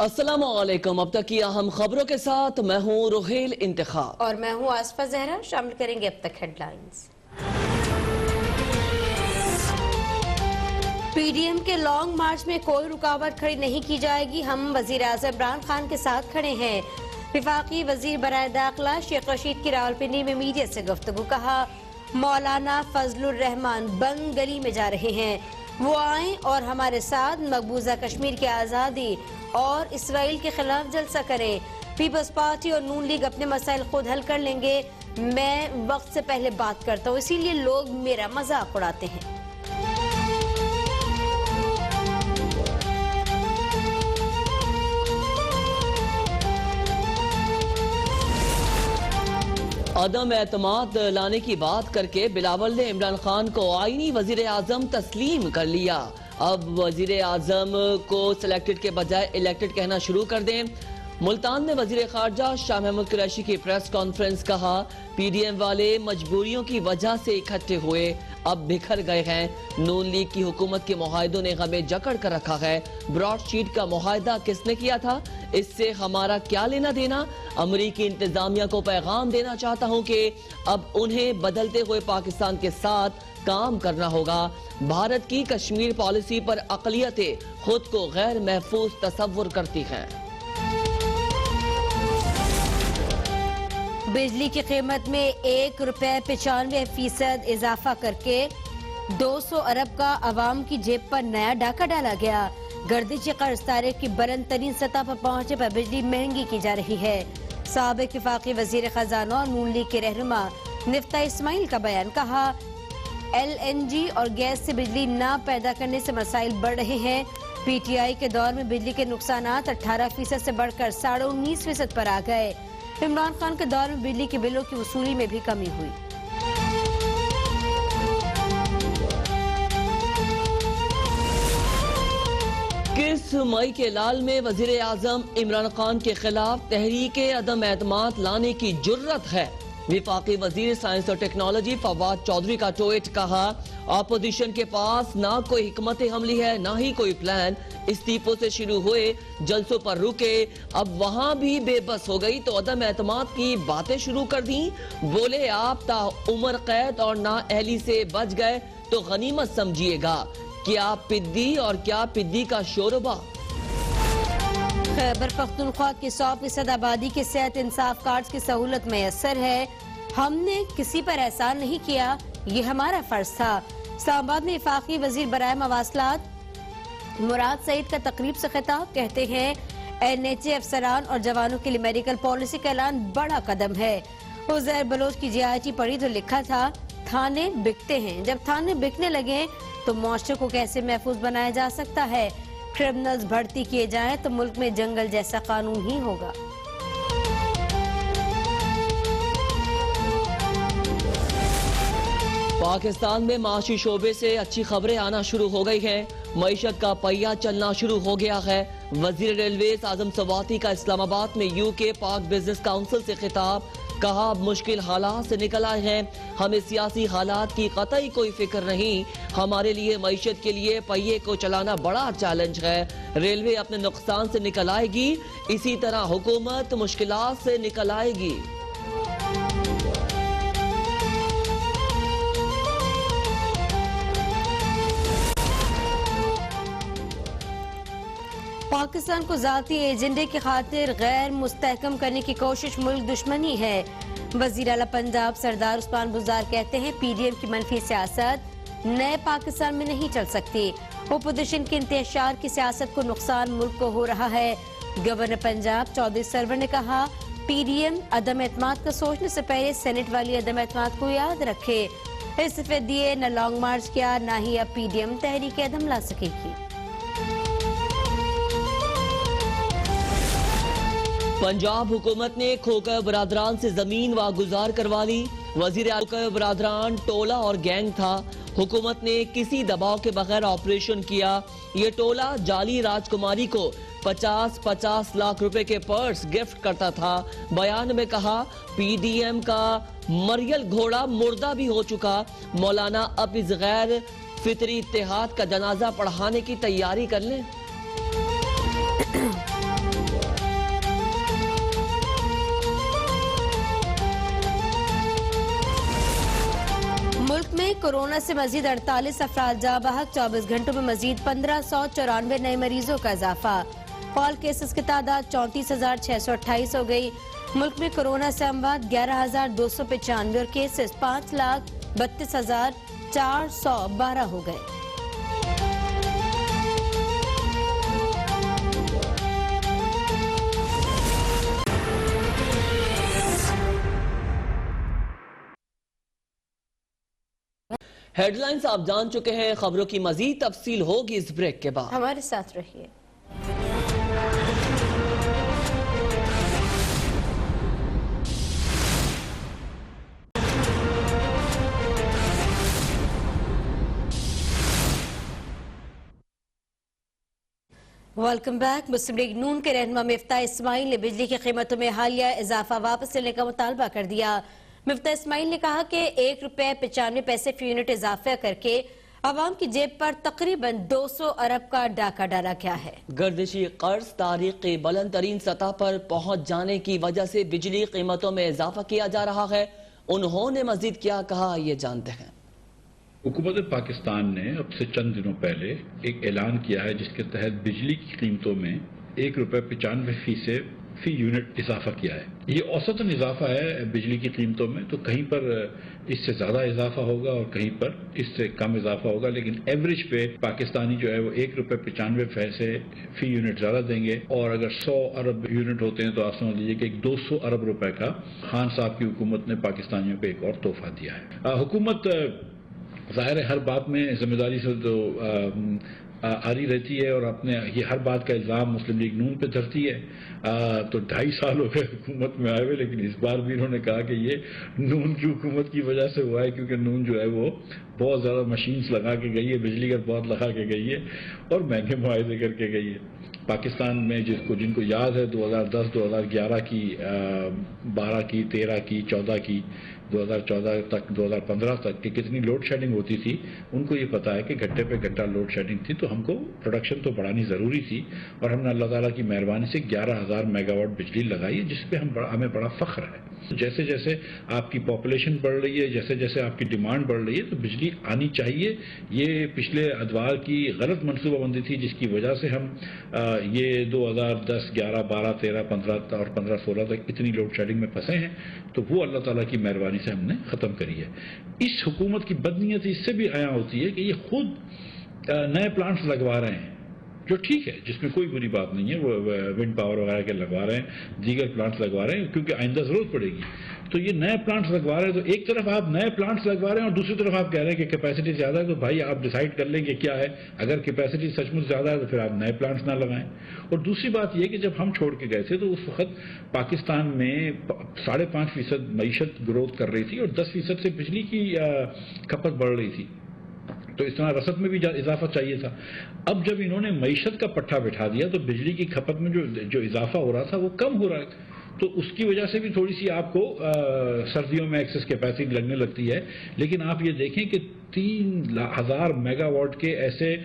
السلام علیکم، اب تک کی اہم خبروں کے ساتھ میں ہوں روحیل انتخاب اور میں ہوں آصفہ زہرا۔ شامل کریں گے اب تک headlines. P D M کے لانگ مارچ میں کوئی رکاوٹ کھڑی نہیں کی جائے گی، ہم وزیر اعظم عمران خان کے ساتھ کھڑے ہیں۔ وفاقی وزیر برائے داخلہ شیخ رشید کی راولپنڈی میں میڈیا سے گفتگو، کہا مولانا فضل الرحمان بند گلی میں جا رہے ہیں، وہ آئیں اور ہمارے ساتھ مقبوضہ کشمیر کی آزادی اور اسرائیل کے خلاف جلسہ کریں۔ پیپلز پارٹی اور نون لیگ اپنے مسائل خود حل کر لیں گے، میں وقت سے پہلے بات کرتا ہوں، اسی لیے لوگ میرا مذاق اڑاتے ہیں۔ عدم اعتماد لانے کی بات کر کے بلاول نے عمران خان کو آئینی وزیر اعظم تسلیم کر لیا۔ اب وزیر اعظم کو سلیکٹڈ کے بجائے الیکٹڈ کہنا شروع کر دیں۔ ملتان میں وزیر خارجہ شاہ محمود قریشی کی پریس کانفرنس، کہا پی ڈی ایم والے مجبوریوں کی وجہ سے اکٹھے ہوئے، اب بکھر گئے ہیں۔ نون لیگ کی حکومت کے معاہدوں نے ہمیں جکڑ کر رکھا ہے، براڈ شیٹ کا معاہدہ کس نے کیا تھا، اس سے ہمارا کیا لینا دینا۔ امریکی انتظامیہ کو پیغام دینا چاہتا ہوں کہ اب انہیں بدلتے ہوئے پاکستان کے ساتھ کام کرنا ہوگا۔ بھارت کی کشمیر پالیسی پر اقلیتیں خود کو غیر محفوظ تصور کرتی ہیں۔ بجلی کی قیمت میں 1 روپے 95% اضافہ کر کے 200 ارب کا عوام کی جیب پر نیا ڈاکہ ڈالا گیا۔ گردشی قرض تاریخ کی بلند ترین سطح پر پہنچے پر بجلی مہنگی کی جا رہی ہے۔ سابق وفاقی وزیر خزانہ اور نون لیگ کے رہنما نفتہ اسماعیل کا بیان، کہا ایل این جی اور گیس سے بجلی نہ پیدا کرنے سے مسائل بڑھ رہے ہیں۔ پی ٹی آئی کے دور میں بجلی کے نقصانات 18% سے بڑھ کر 19.5% پر آ گئے۔ عمران خان کے دور میں بجلی کے بلوں کی وصولی میں بھی کمی ہوئی۔ کس مئی کے لال میں وزیر اعظم عمران خان کے خلاف تحریک عدم اعتماد لانے کی جرت ہے؟ وفاقی وزیر سائنس اور ٹیکنالوجی فواد چودھری کا ٹویٹ، کہا اپوزیشن کے پاس نہ کوئی حکمت عملی ہے نہ ہی کوئی پلان، استعفوں سے شروع ہوئے جلسوں پر رکے، اب وہاں بھی بے بس ہو گئی تو عدم اعتماد کی باتیں شروع کر دیں۔ بولے آپ تا عمر قید اور نااہلی سے بچ گئے تو غنیمت سمجھیے گا، کیا پدی اور کیا پدی کا شوربہ۔ خیبر پختونخوا کی 100% آبادی کے صحت انصاف کارڈز کی سہولت میسر ہے، ہم نے کسی پر احسان نہیں کیا، یہ ہمارا فرض تھا۔ اسلام آباد میں وفاقی وزیر برائے مواصلات مراد سعید کا تقریب سے خطاب، کہتے ہیں این ایچ اے افسران اور جوانوں کے لیے میڈیکل پالیسی کا اعلان بڑا قدم ہے۔ عزیر بلوچ کی جی آئی ٹی پڑھی تو لکھا تھا تھانے بکتے ہیں، جب تھانے بکنے لگے تو معاشرے کو کیسے محفوظ بنایا جا سکتا ہے؟ کرمنلز بھرتی کیے جائیں تو ملک میں جنگل جیسا قانون ہی ہوگا۔ پاکستان میں معاشی شعبے سے اچھی خبریں آنا شروع ہو گئی ہیں، معیشت کا پہیہ چلنا شروع ہو گیا ہے۔ وزیر ریلویز اعظم سواتی کا اسلام آباد میں یو کے پاک بزنس کونسل سے خطاب، کہا اب مشکل حالات سے نکل آئے ہیں، ہمیں سیاسی حالات کی قطعی کوئی فکر نہیں، ہمارے لیے معیشت کے لیے پہیے کو چلانا بڑا چیلنج ہے، ریلوے اپنے نقصان سے نکل آئے گی، اسی طرح حکومت مشکلات سے نکل آئے گی۔ پاکستان کو ذاتی ایجنڈے کی خاطر غیر مستحکم کرنے کی کوشش ملک دشمنی ہے۔ وزیر اعلیٰ پنجاب سردار عثمان بزدار کہتے ہیں پی ڈی ایم کی منفی سیاست نئے پاکستان میں نہیں چل سکتی، اپوزیشن کے انتشار کی سیاست کو نقصان ملک کو ہو رہا ہے۔ گورنر پنجاب چودھری سرور نے کہا پی ڈی ایم عدم اعتماد کا سوچنے سے پہلے سینٹ والی عدم اعتماد کو یاد رکھے، استعفے دیے نہ لانگ مارچ کیا نہ ہی اب پی ڈی ایم تحریک عدم لا سکے گی۔ پنجاب حکومت نے کھوکر برادران سے زمین واگزار کروا لی، وزیر کھوکر برادران ٹولہ اور گینگ تھا، حکومت نے کسی دباؤ کے بغیر آپریشن کیا۔ یہ ٹولہ جعلی راجکماری کو 50 لاکھ روپے کے پرس گفٹ کرتا تھا۔ بیان میں کہا پی ڈی ایم کا مریل گھوڑا مردہ بھی ہو چکا، مولانا اب اس غیر فطری اتحاد کا جنازہ پڑھانے کی تیاری کر لیں۔ کورونا سے مزید 48 افراد جاں بحق، 24 گھنٹوں میں مزید 1594 نئے مریضوں کا اضافہ۔ فعال کیسز کی تعداد 34,628 ہو گئی۔ ملک میں کورونا سے اموات 11,295 اور کیسز 5,32,412 ہو گئے۔ ہیڈ لائنز آپ جان چکے ہیں، خبروں کی مزید تفصیل ہوگی اس بریک کے بعد۔ ہمارے ساتھ رہیے۔ Welcome back. مسلم لیگ نون کے رہنما مفتاح اسماعیل نے بجلی کی قیمتوں میں حالیہ اضافہ واپس لینے کا مطالبہ کر دیا۔ مفتاح اسماعیل نے کہا کہ 1 روپے 95 پیسے فی یونٹ اضافہ کر کے عوام کی جیب پر تقریباً 200 ارب کا ڈاکہ ڈالا گیا ہے۔ گردشی قرض تاریخ کی بلند ترین سطح پر پہنچ جانے کی وجہ سے بجلی قیمتوں میں اضافہ کیا جا رہا ہے۔ انہوں نے مزید کیا کہا، یہ جانتے ہیں۔ حکومت پاکستان نے اب سے چند دنوں پہلے ایک اعلان کیا ہے جس کے تحت بجلی کی قیمتوں میں 1 روپے 95 پیسے فی یونٹ اضافہ کیا ہے۔ یہ اوسطاً اضافہ ہے بجلی کی قیمتوں میں، تو کہیں پر اس سے زیادہ اضافہ ہوگا اور کہیں پر اس سے کم اضافہ ہوگا، لیکن ایوریج پہ پاکستانی جو ہے وہ 1 روپے 95 پیسے فی یونٹ زیادہ دیں گے، اور اگر 100 ارب یونٹ ہوتے ہیں تو آپ سمجھ لیجیے کہ 200 ارب روپے کا خان صاحب کی حکومت نے پاکستانیوں کو ایک اور تحفہ دیا ہے۔ حکومت ظاہر ہے ہر بات میں ذمہ داری سے تو آری رہتی ہے، اور اپنے یہ ہر بات کا الزام مسلم لیگ نون پہ دھرتی ہے۔ تو 2.5 سال ہو گئے حکومت میں آئے ہوئے، لیکن اس بار بھی انہوں نے کہا کہ یہ نون کی حکومت کی وجہ سے ہوا ہے، کیونکہ نون جو ہے وہ بہت زیادہ مشینز لگا کے گئی ہے، بجلی کا بہت لگا کے گئی ہے اور مہنگے معاہدے کر کے گئی ہے۔ پاکستان میں جن کو یاد ہے 2010 2011 کی 12 کی 13 کی 14 کی 2014 تک 2015 تک کہ کتنی لوڈ شیڈنگ ہوتی تھی، ان کو یہ پتا ہے کہ گھنٹے پہ گھنٹہ لوڈ شیڈنگ تھی، تو ہم کو پروڈکشن تو بڑھانی ضروری تھی، اور ہم نے اللہ تعالیٰ کی مہربانی سے 11,000 میگا واٹ بجلی لگائی ہے، جس پہ ہمیں بڑا فخر ہے۔ جیسے جیسے آپ کی پاپولیشن بڑھ رہی ہے، جیسے جیسے آپ کی ڈیمانڈ بڑھ رہی ہے، تو بجلی آنی چاہیے۔ یہ پچھلے ادوار کی غلط منصوبہ بندی تھی، جس کی وجہ سے ہم یہ 2010 11 12 13 15 اور 15 16 تک اتنی لوڈ شیڈنگ میں پھنسے ہیں، تو وہ اللہ تعالیٰ کی مہربانی سے ہم نے ختم کری ہے۔ اس حکومت کی بدنیتی اس سے بھی عیاں ہوتی ہے کہ یہ خود نئے پلانٹس لگوا رہے ہیں، جو ٹھیک ہے، جس میں کوئی بری بات نہیں ہے، وہ ونڈ پاور وغیرہ کے لگوا رہے ہیں، دیگر پلانٹس لگوا رہے ہیں، کیونکہ آئندہ ضرورت پڑے گی۔ تو یہ نئے پلانٹس لگوا رہے ہیں، تو ایک طرف آپ نئے پلانٹس لگوا رہے ہیں اور دوسری طرف آپ کہہ رہے ہیں کہ کیپیسٹی زیادہ ہے، تو بھائی آپ ڈیسائیڈ کر لیں کہ کیا ہے۔ اگر کیپیسٹی سچ مچ زیادہ ہے تو پھر آپ نئے پلانٹس نہ لگائیں۔ اور دوسری بات یہ کہ جب ہم چھوڑ کے گئے تھے تو اس وقت پاکستان میں 5.5% معیشت گروتھ کر رہی تھی اور 10% سے بجلی کی کھپت بڑھ رہی تھی، تو اس طرح رسد میں بھی اضافہ چاہیے تھا۔ اب جب انہوں نے معیشت کا پٹھا بٹھا دیا تو بجلی کی کھپت میں جو اضافہ ہو رہا تھا وہ کم ہو رہا ہے، تو اس کی وجہ سے بھی تھوڑی سی آپ کو سردیوں میں ایکسس کیپیسٹی لگنے لگتی ہے۔ لیکن آپ یہ دیکھیں کہ 3,000 میگا واٹ کے ایسے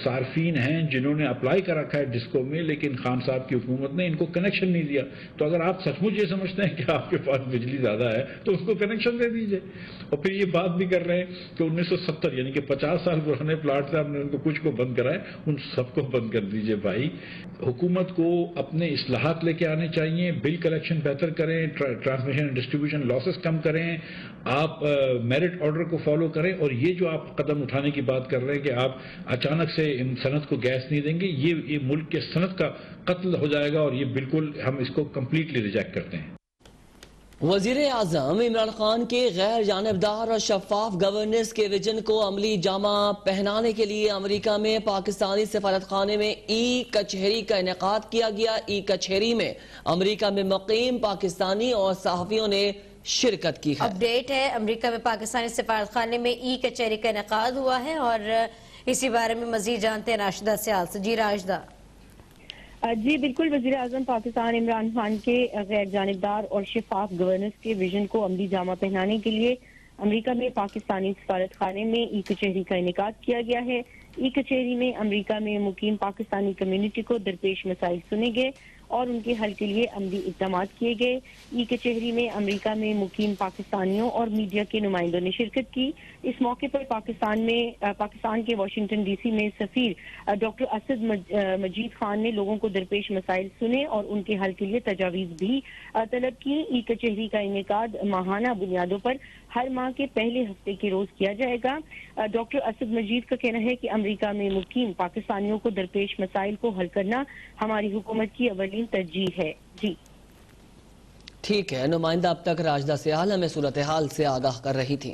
صارفین ہیں جنہوں نے اپلائی کر رکھا ہے ڈسکو میں، لیکن خان صاحب کی حکومت نے ان کو کنیکشن نہیں دیا۔ تو اگر آپ سچ مچ یہ سمجھتے ہیں کہ آپ کے پاس بجلی زیادہ ہے تو اس کو کنیکشن دے دیجئے۔ اور پھر یہ بات بھی کر رہے ہیں کہ 1970 یعنی کہ 50 سال پرانے پلاٹ سے ہم نے ان کو کچھ کو بند کرائے، ان سب کو بند کر دیجئے بھائی۔ حکومت کو اپنے اصلاحات لے کے آنے چاہیے، بل کلیکشن بہتر کریں، ٹرانسمیشن اینڈ ڈسٹریبیوشن لاسز کم کریں، آپ میرٹ آرڈر کو فالو کریں، اور یہ جو آپ قدم اٹھانے کی بات کر رہے ہیں کہ آپ اچانک سے ان صنعت کو گیس نہیں دیں گے، یہ ملک کے صنعت کا قتل ہو جائے گا، اور یہ بالکل ہم اس کو کمپلیٹلی ریجیکٹ کرتے ہیں۔ وزیر اعظم عمران خان کے غیر جانبدار اور شفاف گورننس کے ویژن کو عملی جامہ پہنانے کے لیے امریکہ میں پاکستانی سفارت خانے میں ای کچہری کا انعقاد کیا گیا۔ ای کچہری میں امریکہ میں مقیم پاکستانی اور صحافیوں نے شرکت کی ہے۔ اپڈیٹ ہے، امریکہ میں پاکستانی سفارت خانے میں ای کچہری کا انعقاد ہوا ہے، اور اسی بارے میں مزید جانتے ہیں راشدہ سیال سے۔ جی راشدہ۔ جی بالکل، وزیر اعظم پاکستان عمران خان کے غیر جانبدار اور شفاف گورننس کے ویژن کو عملی جامہ پہنانے کے لیے امریکہ میں پاکستانی سفارت خانے میں ای کچہری کا انعقاد کیا گیا ہے۔ ای کچہری میں امریکہ میں مقیم پاکستانی کمیونٹی کو درپیش مسائل سنے گئے اور ان کے حل کے لیے عملی اقدامات کیے گئے۔ ای کچہری میں امریکہ میں مقیم پاکستانیوں اور میڈیا کے نمائندوں نے شرکت کی۔ اس موقع پر پاکستان کے واشنگٹن ڈی سی میں سفیر ڈاکٹر اسد مجید خان نے لوگوں کو درپیش مسائل سنے اور ان کے حل کے لیے تجاویز بھی طلب کی۔ ای کچہری کا انعقاد ماہانہ بنیادوں پر ہر ماہ کے پہلے ہفتے کے روز کیا جائے گا۔ ڈاکٹر اسد مجید کا کہنا ہے کہ امریکہ میں مقیم پاکستانیوں کو درپیش مسائل کو حل کرنا ہماری حکومت کی اولین ترجیح ہے۔ جی ٹھیک ہے، نمائندہ اب تک راجدہ سیال ہمیں صورتحال سے آگاہ کر رہی تھی۔